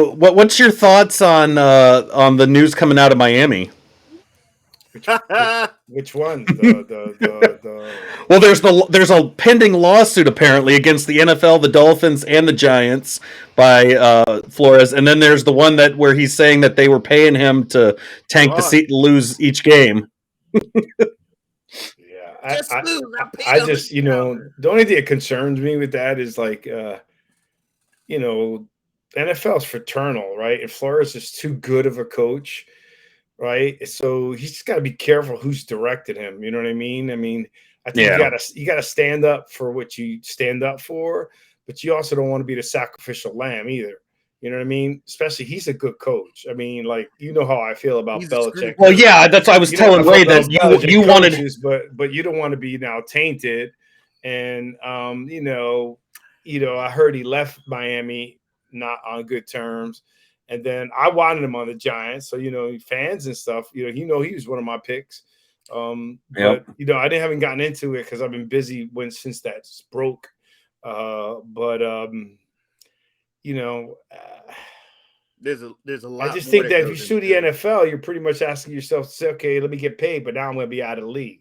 So, what's your thoughts on the news coming out of Miami? Which one? The Well, there's a pending lawsuit apparently against the NFL, the Dolphins, and the Giants by Flores, and then there's the one that where he's saying that they were paying him to tank the seat, lose each game. Yeah, I just the only thing that concerns me with that is like NFL's fraternal, right? And Flores is too good of a coach, right? So he's just got to be careful who's directed him. You know what I mean? I think you gotta stand up for what you stand up for, but you also don't want to be the sacrificial lamb either. You know what I mean? Especially he's a good coach. I mean, like how I feel about Belichick. Well, yeah, that's what I was telling Ray that you wanted, but you don't want to be now tainted. And I heard he left Miami not on good terms. And then I wanted him on the Giants. So, fans and stuff, he was one of my picks. But I haven't gotten into it because I've been busy since that's broke. There's a lot. I just think that if you sue the NFL, you're pretty much asking yourself to say, okay, let me get paid, but now I'm going to be out of the league.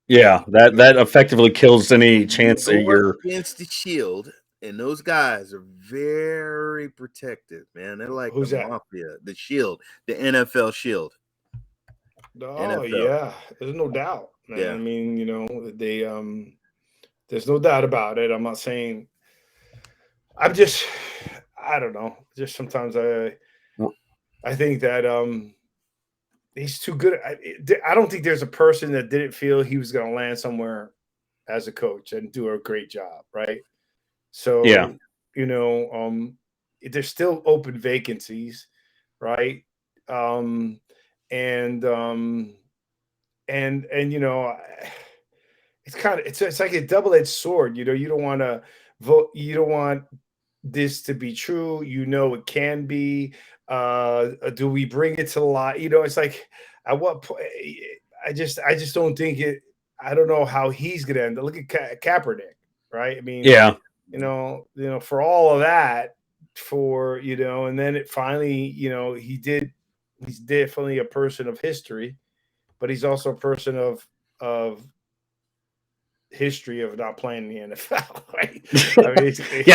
Yeah, that effectively kills any chance that you're against the Shield. And those guys are very protective, man. They're like Who's the that? mafia, the Shield, the NFL Shield. Oh, NFL. Yeah. There's no doubt, man. Yeah. I mean, they there's no doubt about it. I'm not saying I don't know. Just sometimes I think that he's too good. I don't think there's a person that didn't feel he was going to land somewhere as a coach and do a great job, right? So, there's still open vacancies, right? It's like a double-edged sword. You don't want to vote. You don't want this to be true. It can be. Do we bring it to the light? It's like at what point? I just don't think it. I don't know how he's going to end. Look at Kaepernick, right? I mean, for all of that, and then it finally, he's definitely a person of history, but he's also a person of history of not playing in the NFL, right?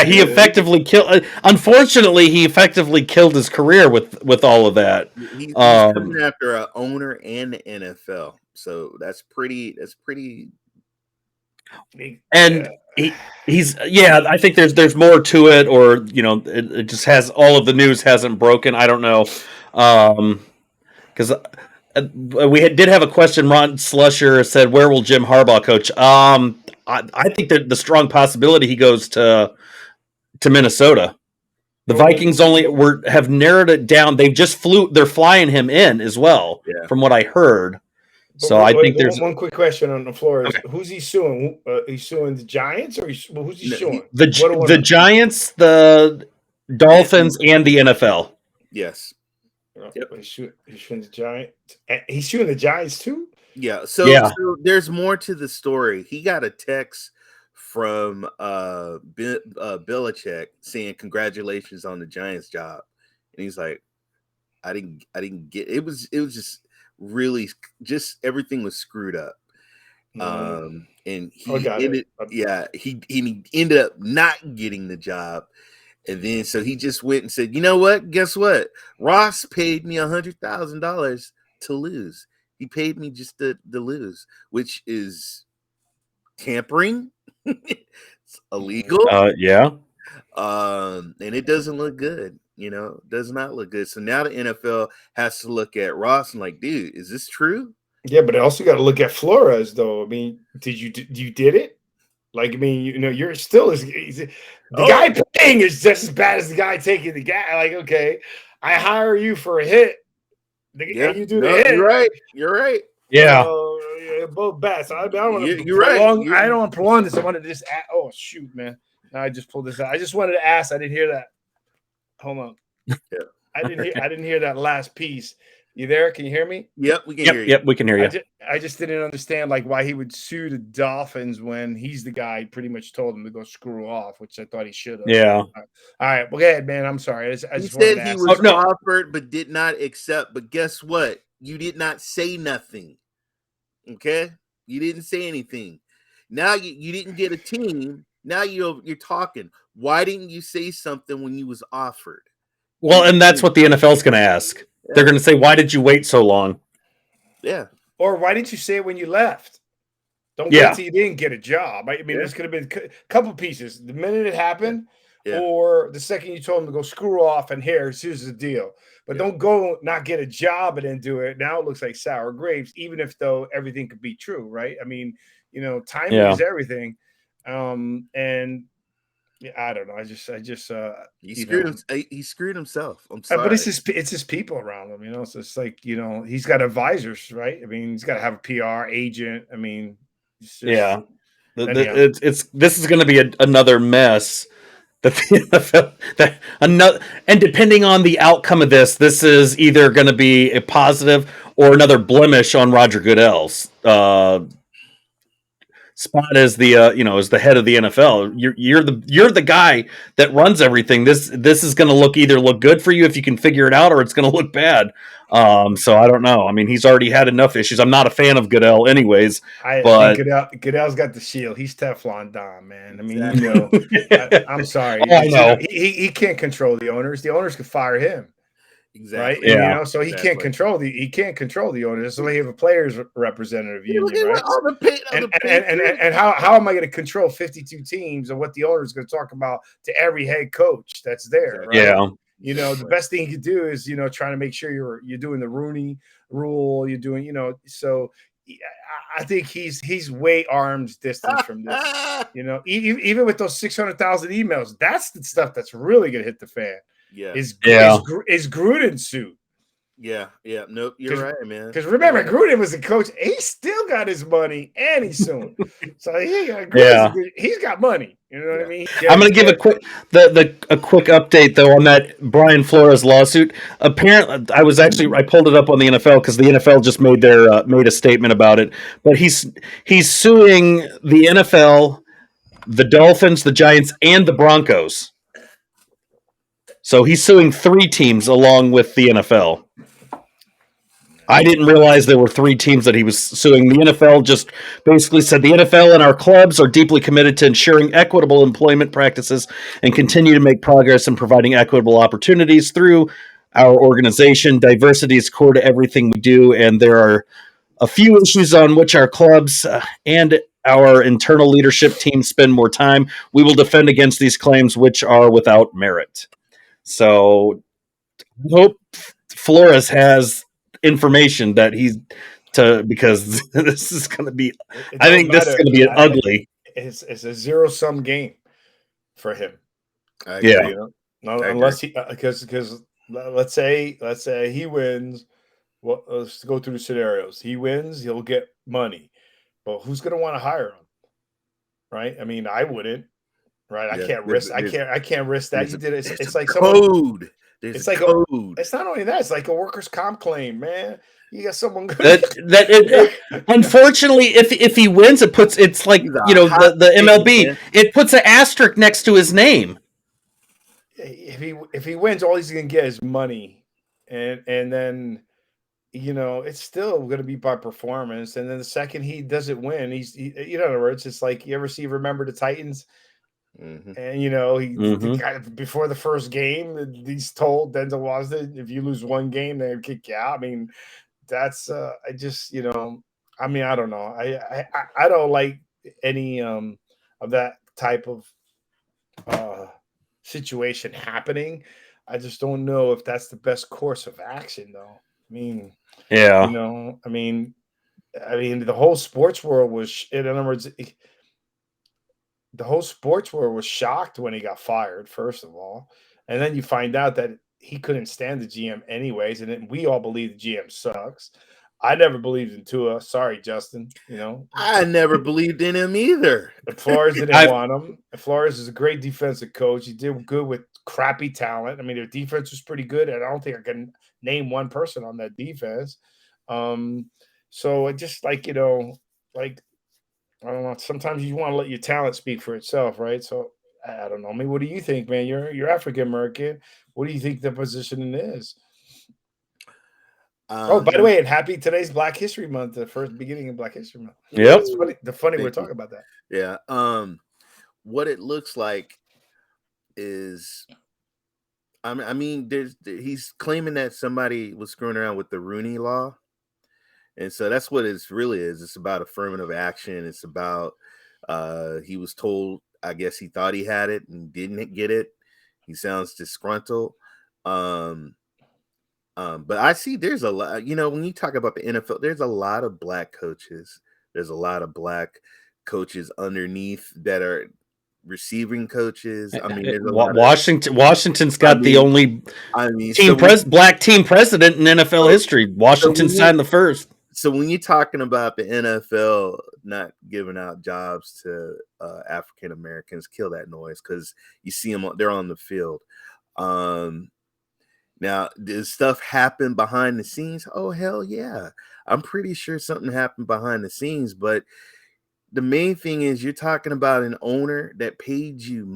He effectively killed. Unfortunately, he effectively killed his career with all of that. He's coming after an owner and the NFL, so that's pretty. And he's I think there's more to it, or it just has all of the news hasn't broken. I don't know, because we did have a question. Ron Slusher said, "Where will Jim Harbaugh coach?" I think that the strong possibility he goes to Minnesota. The Vikings have narrowed it down. They've just They're flying him in as well, from what I heard. So I think there's one quick question on the floor. Okay. Who's he suing? He's suing the Giants, or who's he suing? The Giants, the Dolphins, and the NFL. Yes. Yep. He's suing the Giants. He's suing the Giants too. Yeah. So there's more to the story. He got a text from Belichick saying congratulations on the Giants job, and he's like, I didn't get it. Was just really just everything was screwed up. And he ended up not getting the job. And then so he just went and said, you know what? Guess what? Ross paid me $100,000 to lose. He paid me just to lose, which is tampering. It's illegal. And it doesn't look good. Does not look good. So now the NFL has to look at Ross and like, dude, is this true? Yeah, but I also got to look at Flores, though. I mean, you did it? Like, I mean, you're still the guy paying is just as bad as the guy taking the guy. Like, okay, I hire you for a hit. You do the hit. You're right. Yeah. Both bad. So I don't want to prolong. I don't want to prolong this. I wanted to just oh shoot, man. Now I just pulled this out. I just wanted to ask. I didn't hear that. Hold on. Yeah. I didn't hear that last piece. You there? Can you hear me? Yep, we can hear you. Yep, we can hear you. I just didn't understand like why he would sue the Dolphins when he's the guy pretty much told him to go screw off, which I thought he should have. Yeah. All right. Well, go ahead, man. I'm sorry. I He just wanted said to he ask. was Oh, no. offered but did not accept. But guess what? You did not say nothing. Okay? You didn't say anything. Now you didn't get a team. Now you're talking. Why didn't you say something when you was offered? Well, and that's what the NFL is going to ask. Yeah. They're going to say, "Why did you wait so long?" Yeah. Or why didn't you say it when you left? Don't wait till you didn't get a job. I mean, this could have been a couple pieces. The minute it happened, or the second you told him to go screw off and here's the deal. But don't go not get a job and then do it. Now it looks like sour grapes, even if though everything could be true, right? I mean, timing is everything. And I don't know. I just he screwed himself. I'm sorry. But it's his people around him, So it's like, he's got advisors, right? I mean, he's got to have a PR agent. I mean, this is going to be another mess. That the NFL, and depending on the outcome of this is either going to be a positive or another blemish on Roger Goodell's spot as the as the head of the NFL. You're the guy that runs everything. This is going to either look good for you if you can figure it out, or it's going to look bad. So I don't know. I mean, he's already had enough issues. I'm not a fan of Goodell, anyways. But Goodell's got the shield. He's Teflon Don, man. I mean, I'm sorry. I know he can't control the owners. The owners could fire him. Exactly. Right. And, so he can't control the owners. So he have a players representative union, right? And how am I going to control 52 teams and what the owner is going to talk about to every head coach that's there? Right? Yeah. The best thing you do is trying to make sure you're doing the Rooney rule. You're doing so. I think he's way arm's distance from this. Even with those 600,000 emails, that's the stuff that's really going to hit the fan. Yeah. Is Gruden's suit. Yeah. Nope. You're right, man. Because remember, Gruden was a coach. He still got his money and he's suing. So he's got money. You know what I mean? I'm going to give a quick update though on that Brian Flores lawsuit. Apparently, I pulled it up on the NFL because the NFL just made a statement about it. But he's suing the NFL, the Dolphins, the Giants, and the Broncos. So he's suing 3 teams along with the NFL. I didn't realize there were 3 teams that he was suing. The NFL just basically said the NFL and our clubs are deeply committed to ensuring equitable employment practices and continue to make progress in providing equitable opportunities through our organization. Diversity is core to everything we do, and there are a few issues on which our clubs and our internal leadership team spend more time. We will defend against these claims, which are without merit. So I hope Flores has information that because this is going to be, I think this is going to be ugly. It's a zero-sum game for him. Unless he, because let's say he wins. Well, let's go through the scenarios. He wins, he'll get money, but who's going to want to hire him? Right? I mean, I wouldn't. Right, I can't risk. I can't risk that. You did it. It's like code. It's like code. It's not only that. It's like a workers' comp claim, man. You got someone good. Unfortunately, if he wins, it's like the MLB. It puts an asterisk next to his name. If he wins, all he's gonna get is money, and then it's still going to be by performance. And then the second he doesn't win, in other words, it's like you ever Remember the Titans. Mm-hmm. And the guy, before the first game, he's told Denzel Washington, if you lose one game, they'll kick you out. I mean, that's I just I mean, I don't know. I don't like any of that type of situation happening. I just don't know if that's the best course of action, though. I mean, I mean, the whole sports world was, in other words. The whole sports world was shocked when he got fired, first of all. And then you find out that he couldn't stand the GM anyways. And then we all believe the GM sucks. I never believed in Tua. Sorry, Justin. I never believed in him either. Flores didn't want him. Flores is a great defensive coach. He did good with crappy talent. I mean, their defense was pretty good, and I don't think I can name one person on that defense. So it just like like I don't know. Sometimes you want to let your talent speak for itself, right? So I don't know. I mean, what do you think, man? You're African American. What do you think the positioning is? Oh, by the way, and happy today's Black History Month, the first beginning of Black History Month. Yep. It's funny. The funny we're talking about that. Yeah. What it looks like is, I mean, he's claiming that somebody was screwing around with the Rooney Law, and so that's what it really is. It's about affirmative action. It's about he was told, I guess he thought he had it and didn't get it. He sounds disgruntled. But I see there's a lot, when you talk about the NFL, there's a lot of black coaches. There's a lot of black coaches underneath that are receiving coaches. I mean, Washington's got the only black team president in NFL history. Washington signed the first. So when you're talking about the NFL not giving out jobs to African Americans, kill that noise, because you see them, they're on the field. Now, does stuff happen behind the scenes? Oh, hell yeah. I'm pretty sure something happened behind the scenes, but the main thing is you're talking about an owner that paid you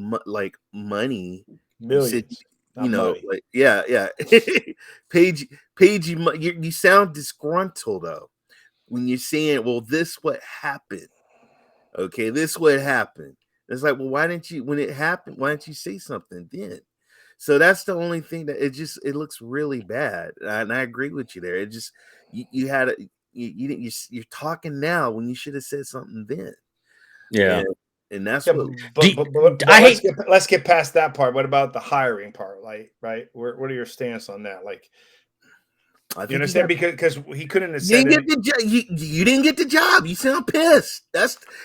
money. Millions. Like, yeah. paid you. You sound disgruntled, though, when you're saying, well, this what happened. Okay, this what happened. It's like, well, when it happened, why didn't you say something then? So that's the only thing that it looks really bad, and I agree with you there. It just you're talking now when you should have said something then. Yeah, and that's let's get past that part. What about the hiring part? Like, right? What are your stance on that? Like, you understand? Because he couldn't have said you didn't get the job. You sound pissed.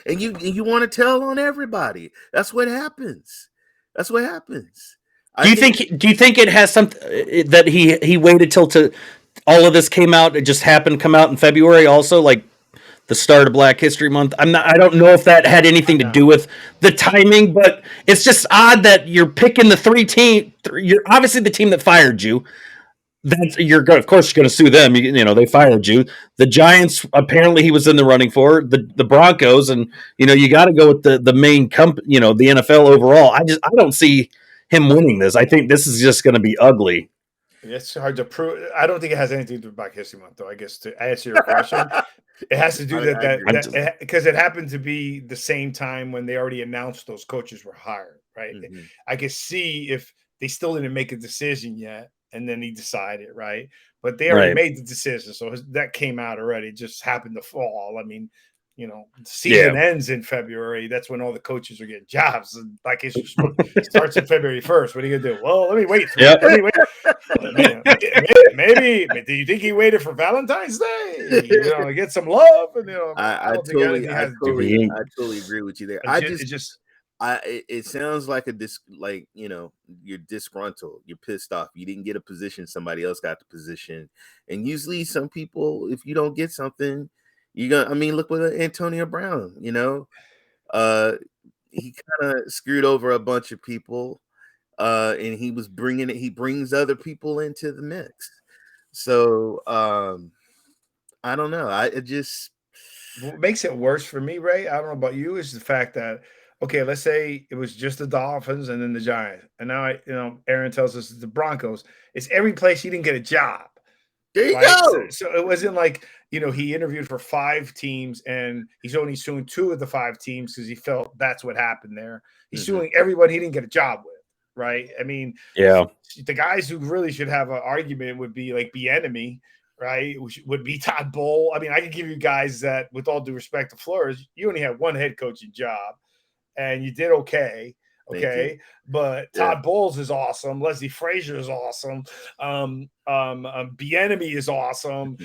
And you want to tell on everybody. That's what happens. Do you think it has something that he waited till all of this came out? It just happened to come out in February, also, like the start of Black History Month. I don't know if that had anything to do with the timing, but it's just odd that you're picking you're obviously the team that fired you. Of course you're going to sue them. They fired you. The Giants, apparently he was in the running for the Broncos, and you got to go with the main company. The NFL overall. I don't see him winning this. I think this is just going to be ugly. It's hard to prove. I don't think it has anything to do with Black History Month, though. I guess to answer your question, it has to do that because it happened to be the same time when they already announced those coaches were hired, right? Mm-hmm. I could see if they still didn't make a decision yet, and then he decided, right? But they already made the decision, so that came out already. It just happened to fall. I mean, season ends in February. That's when all the coaches are getting jobs. And Black History starts on February 1st. What are you gonna do? Well, let me wait. Maybe. Do you think he waited for Valentine's Day? To get some love. And I totally agree with you there. It sounds like you're disgruntled. You're pissed off. You didn't get a position. Somebody else got the position. And usually, some people, if you don't get something, look what Antonio Brown, he kind of screwed over a bunch of people, and he brings other people into the mix. So I don't know. What makes it worse for me, Ray, I don't know about you, is the fact that, okay, let's say it was just the Dolphins and then the Giants, and now Aaron tells us it's the Broncos. It's every place he didn't get a job. There you go. So it wasn't like, he interviewed for 5 teams and he's only suing 2 of the 5 teams because he felt that's what happened there. He's suing everyone he didn't get a job with, right? I mean, the guys who really should have an argument would be like Bieniemy, right? Would be Todd Bowles. I mean, I can give you guys that, with all due respect to Flores, you only had 1 head coaching job and you did okay. Okay, but Todd Bowles is awesome. Leslie Frazier is awesome. Bieniemy is awesome.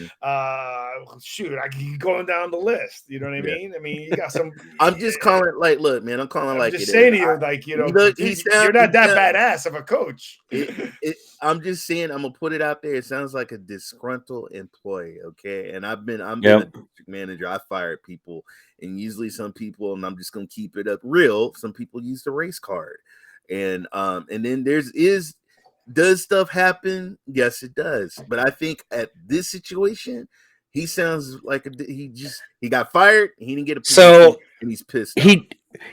Shoot, I keep going down the list. You know what I mean? I mean, you got some. I'm just calling it look, man. I'm calling I'm just saying to you, you're not that badass of a coach. I'm just saying, I'm gonna put it out there. It sounds like a disgruntled employee. Okay, and I'm been a district manager. I fired people. And usually some people, and I'm just going to keep it up real, some people use the race card. And then does stuff happen? Yes, it does. But I think at this situation, he sounds like he got fired. He didn't get a position, So and he's pissed off.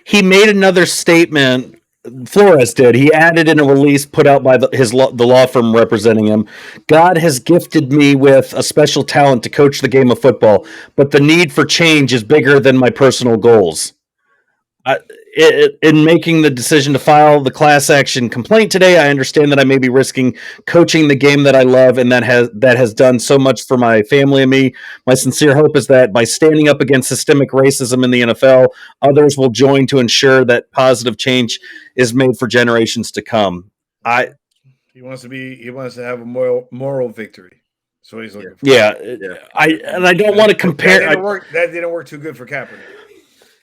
he made another statement. Flores did. He added in a release put out by the law firm representing him. God has gifted me with a special talent to coach the game of football, but the need for change is bigger than my personal goals. In making the decision to file the class action complaint today, I understand that I may be risking coaching the game that I love and that has done so much for my family and me. My sincere hope is that by standing up against systemic racism in the NFL, others will join to ensure that positive change is made for generations to come. He wants to have a moral victory. So he's looking for. Yeah. I don't want to compare. That didn't work too good for Kaepernick.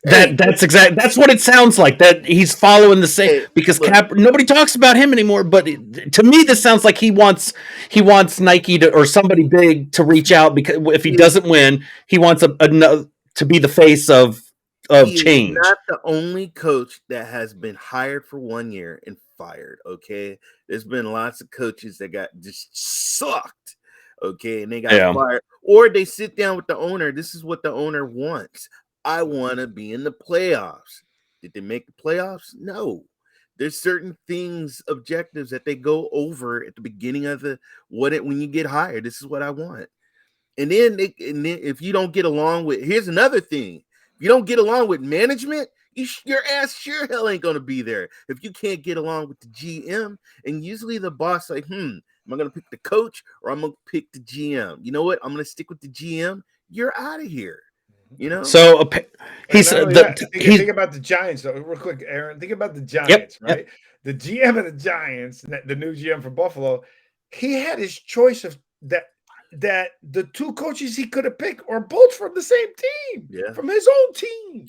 That's what it sounds like, that he's following the same, because nobody talks about him anymore. But to me, this sounds like he wants Nike or somebody big to reach out, because if he doesn't win, he wants to be the face of change. Not the only coach that has been hired for 1 year and fired. Okay, there's been lots of coaches that got just sucked. Okay, and they got fired, or they sit down with the owner. This is what the owner wants. I want to be in the playoffs. Did they make the playoffs? No. There's certain things, objectives that they go over at the beginning of when you get hired. This is what I want. And then if you don't get along with, here's another thing. If you don't get along with management, your ass sure hell ain't going to be there. If you can't get along with the GM, and usually the boss like, am I going to pick the coach or I'm going to pick the GM? You know what? I'm going to stick with the GM. You're out of here. You know, so think about the Giants though, real quick, Aaron. Think about the Giants, right? Yep. The GM of the Giants, the new GM for Buffalo, he had his choice of that the two coaches he could have picked are both from the same team, from his own team,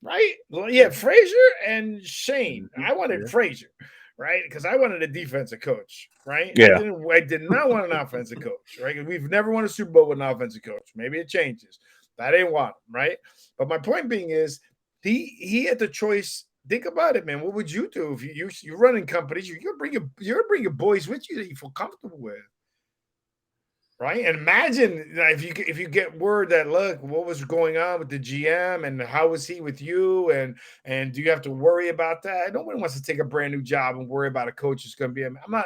right? Well, Frazier and Shane. I wanted Frazier, right? Because I wanted a defensive coach, right? I did not want an offensive coach, right? We've never won a Super Bowl with an offensive coach. Maybe it changes. I didn't want him, right? But my point being is he had the choice. Think about it, man. What would you do if you're running companies? You're gonna bring your boys with you that you feel comfortable with, right? And imagine if you get word that, look, what was going on with the GM and how was he with you, and do you have to worry about that? Nobody wants to take a brand new job and worry about a coach who's going to be. I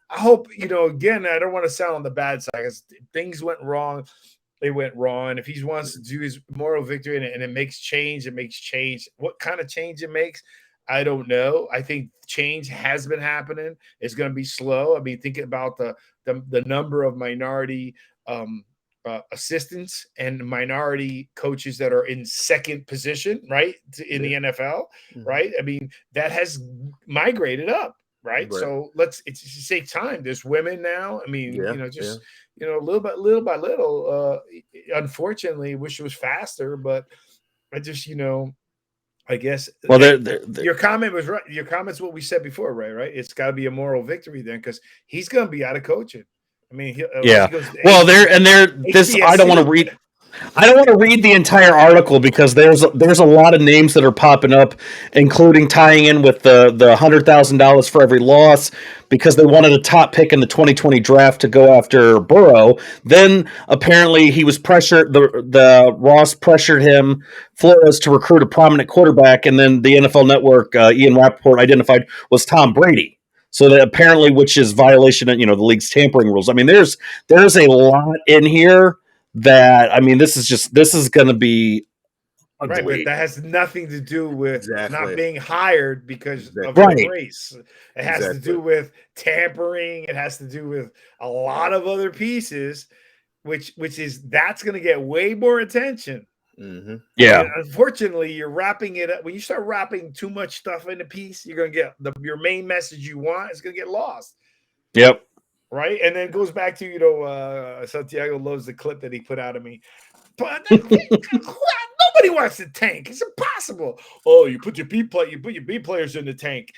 hope, again, I don't want to sound on the bad side, because things went wrong. They went wrong. If he wants to do his moral victory and it makes change, it makes change. What kind of change it makes, I don't know. I think change has been happening. It's going to be slow. I mean, think about the number of minority assistants and minority coaches that are in second position, right, in the NFL, right? I mean, that has migrated up, right? So it's take time. There's women now. I mean, little by little. Unfortunately, wish it was faster, but I just, I guess. Well, your comment was right. Your comment's what we said before, right? It's got to be a moral victory then, because he's going to be out of coaching. I mean, I don't want to read. I don't want to read the entire article, because there's a lot of names that are popping up, including tying in with the $100,000 for every loss, because they wanted a top pick in the 2020 draft to go after Burrow. Then apparently he was pressured. The Ross pressured him, Flores, to recruit a prominent quarterback, and then the NFL Network, Ian Rappaport, identified was Tom Brady. So that apparently, which is violation of the league's tampering rules. I mean, there's a lot in here. That, I mean, this is going to be ugly. Right, but that has nothing to do with not being hired because of your race. It has to do with tampering. It has to do with a lot of other pieces, which is that's going to get way more attention. Mm-hmm. Yeah. And unfortunately, you're wrapping it up. When you start wrapping too much stuff in a piece, you're going to get your main message you want is going to get lost. Yep. Right, and then it goes back to Santiago loves the clip that he put out of me. But nobody wants to tank. It's impossible. Oh, you put your B players in the tank,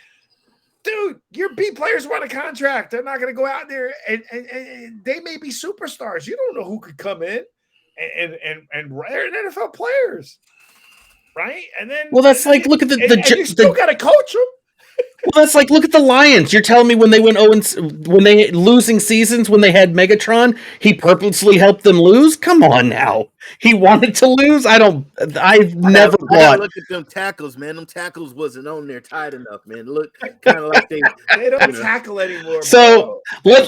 dude. Your B players want a contract. They're not going to go out there and they may be superstars. You don't know who could come in and they're NFL players, right? And then that's like, look at you still got to coach them. Well, that's like, look at the Lions. You're telling me when they went 0 when they losing seasons when they had Megatron, he purposely helped them lose? Come on now. He wanted to lose? I've never I gotta bought. look at them tackles, man. Them tackles wasn't on there tight enough, man. Look kind of like they They don't you know. tackle anymore, So bro. let